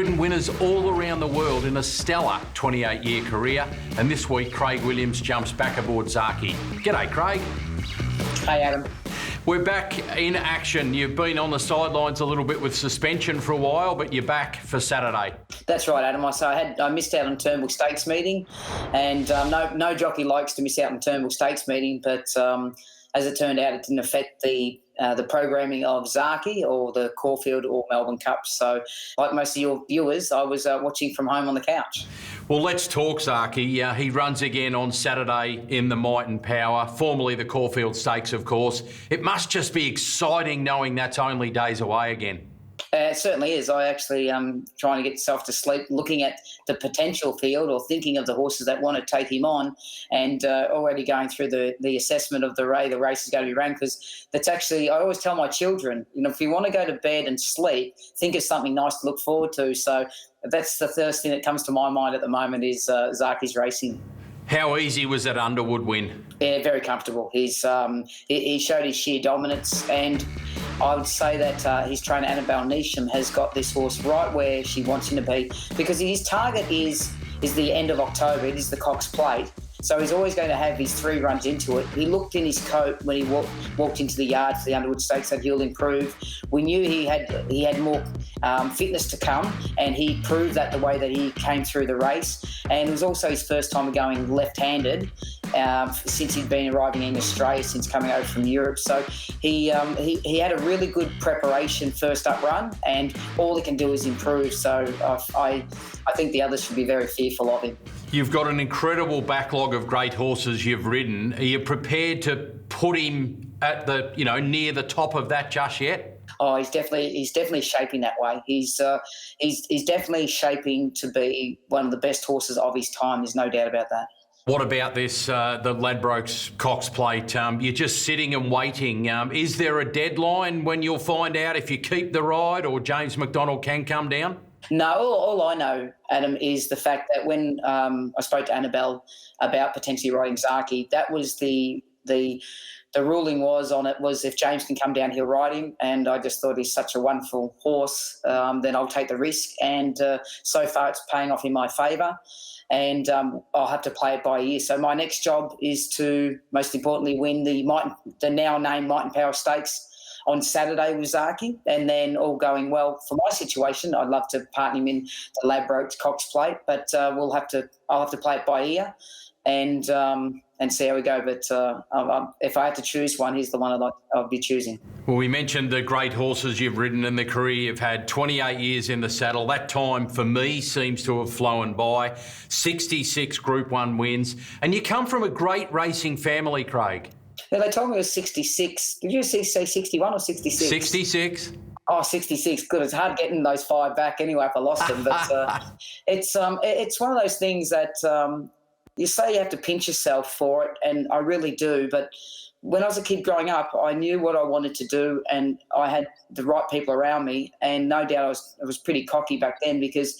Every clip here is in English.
ridden winners all around the world in a stellar 28-year career, and this week Craig Williams jumps back aboard Zaaki. G'day, Craig. Hey, Adam. We're back in action. You've been on the sidelines a little bit with suspension for a while, but you're back for Saturday. That's right, Adam. I missed out on Turnbull Stakes meeting, and no jockey likes to miss out on Turnbull Stakes meeting, but as it turned out, it didn't affect the programming of Zaaki or the Caulfield or Melbourne Cup. So, like most of your viewers, I was watching from home on the couch. Well, let's talk Zaaki. He runs again on Saturday in the Might and Power, formerly the Caulfield Stakes, of course. It must just be exciting knowing that's only days away again. It certainly is. I actually am trying to get myself to sleep looking at the potential field or thinking of the horses that want to take him on, and already going through the assessment of the race is going to be ran, because that's actually, I always tell my children, if you want to go to bed and sleep, think of something nice to look forward to. So that's the first thing that comes to my mind at the moment is Zaaki's racing. How easy was that Underwood win? Yeah, very comfortable. He showed his sheer dominance, and I would say that his trainer Annabelle Neesham has got this horse right where she wants him to be, because his target is the end of October. It is the CoxPlate. So he's always going to have his 3 runs into it. He looked in his coat when he walked into the yard for the Underwood Stakes that he'll improve. We knew he had more fitness to come, and he proved that the way that he came through the race. And it was also his first time going left-handed since he'd been arriving in Australia, since coming over from Europe. So he had a really good preparation first up run, and all he can do is improve. So I think the others should be very fearful of him. You've got an incredible backlog of great horses you've ridden. Are you prepared to put him at the, near the top of that just yet? Oh, he's definitely shaping that way. He's definitely shaping to be one of the best horses of his time. There's no doubt about that. What about this, the Ladbrokes CoxPlate? You're just sitting and waiting. Is there a deadline when you'll find out if you keep the ride or James McDonald can come down? No, all I know, Adam, is the fact that when I spoke to Annabelle about potentially riding Zaaki, that was the ruling was if James can come down, he'll ride him. And I just thought he's such a wonderful horse, then I'll take the risk. And so far it's paying off in my favour. And I'll have to play it by ear. So my next job is to, most importantly, win the now named Might and Power Stakes on Saturday with Zaaki, and then all going well for my situation, I'd love to partner him in the Ladbrokes CoxPlate, but I'll have to play it by ear and see how we go. But if I had to choose one, he's the one I'd be choosing. Well, we mentioned the great horses you've ridden in the career. You've had 28 years in the saddle. That time, for me, seems to have flown by. 66 Group 1 wins. And you come from a great racing family, Craig. Yeah, they told me it was 66. Did you say 61 or 66? 66. Oh, 66. Good. It's hard getting those 5 back anyway if I lost them. But it's one of those things that you say you have to pinch yourself for it, and I really do. But when I was a kid growing up, I knew what I wanted to do, and I had the right people around me. And no doubt I was pretty cocky back then, because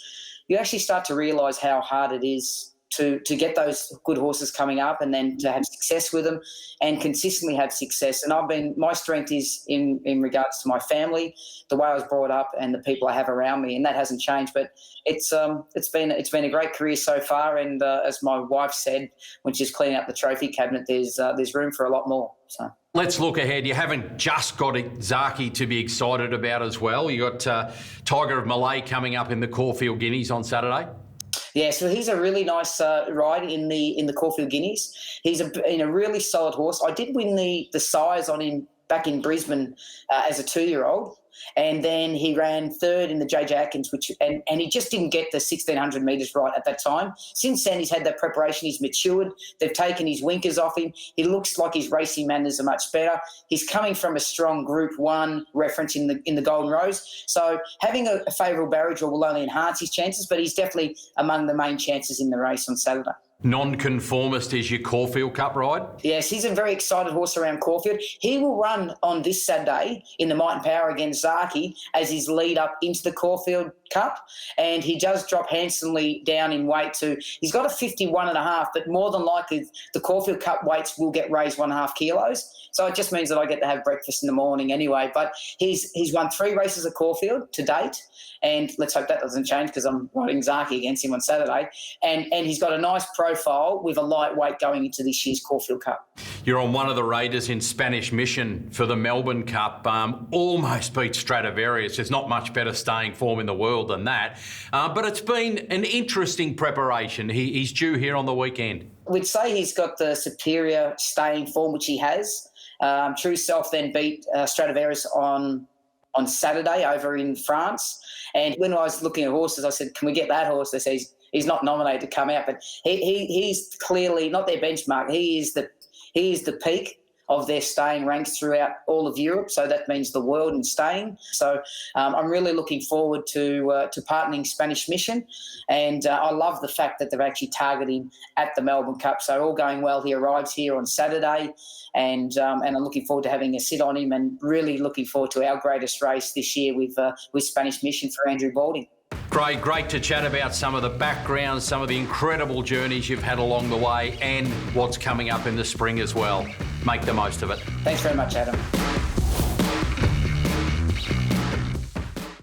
you actually start to realise how hard it is to get those good horses coming up, and then to have success with them and consistently have success. And my strength is in regards to my family, the way I was brought up, and the people I have around me, and that hasn't changed. But it's been a great career so far, and as my wife said when she's cleaning up the trophy cabinet, there's room for a lot more. So let's look ahead. You haven't just got Zaaki to be excited about as well. You got Tiger of Malay coming up in the Caulfield Guineas on Saturday. Yeah, so he's a really nice ride in the Caulfield Guineas. He's a really solid horse. I did win the sires on him back in Brisbane as a 2-year-old, and then he ran 3rd in the JJ Atkins, and he just didn't get the 1,600 metres right at that time. Since then, he's had that preparation. He's matured. They've taken his winkers off him. He looks like his racing manners are much better. He's coming from a strong Group 1 reference in the Golden Rose. So having a favourable barrier draw will only enhance his chances, but he's definitely among the main chances in the race on Saturday. Non-conformist is your Caulfield Cup ride? Yes, he's a very excited horse around Caulfield. He will run on this Saturday in the Might and Power against Zaaki as his lead up into the Caulfield Cup, and he does drop handsomely down in weight to, he's got a 51.5, but more than likely the Caulfield Cup weights will get raised 1.5 kilos. So it just means that I get to have breakfast in the morning anyway. But he's won 3 races at Caulfield to date, and let's hope that doesn't change because I'm riding Zaaki against him on Saturday. And he's got a nice profile with a lightweight going into this year's Caulfield Cup. You're on one of the raiders in Spanish Mission for the Melbourne Cup. Almost beat Stradivarius. There's not much better staying form in the world than that. But it's been an interesting preparation. He's due here on the weekend. We'd say he's got the superior staying form, which he has. True Self then beat Stradivarius on Saturday over in France. And when I was looking at horses, I said, can we get that horse? They say he's not nominated to come out, but he's clearly not their benchmark. He is the peak of their staying ranks throughout all of Europe. So that means the world in staying. So I'm really looking forward to partnering Spanish Mission. And I love the fact that they've actually targeted him at the Melbourne Cup. So all going well, he arrives here on Saturday. And I'm looking forward to having a sit on him, and really looking forward to our greatest race this year with Spanish Mission for Andrew Balding. Great to chat about some of the backgrounds, some of the incredible journeys you've had along the way, and what's coming up in the spring as well. Make the most of it. Thanks very much, Adam.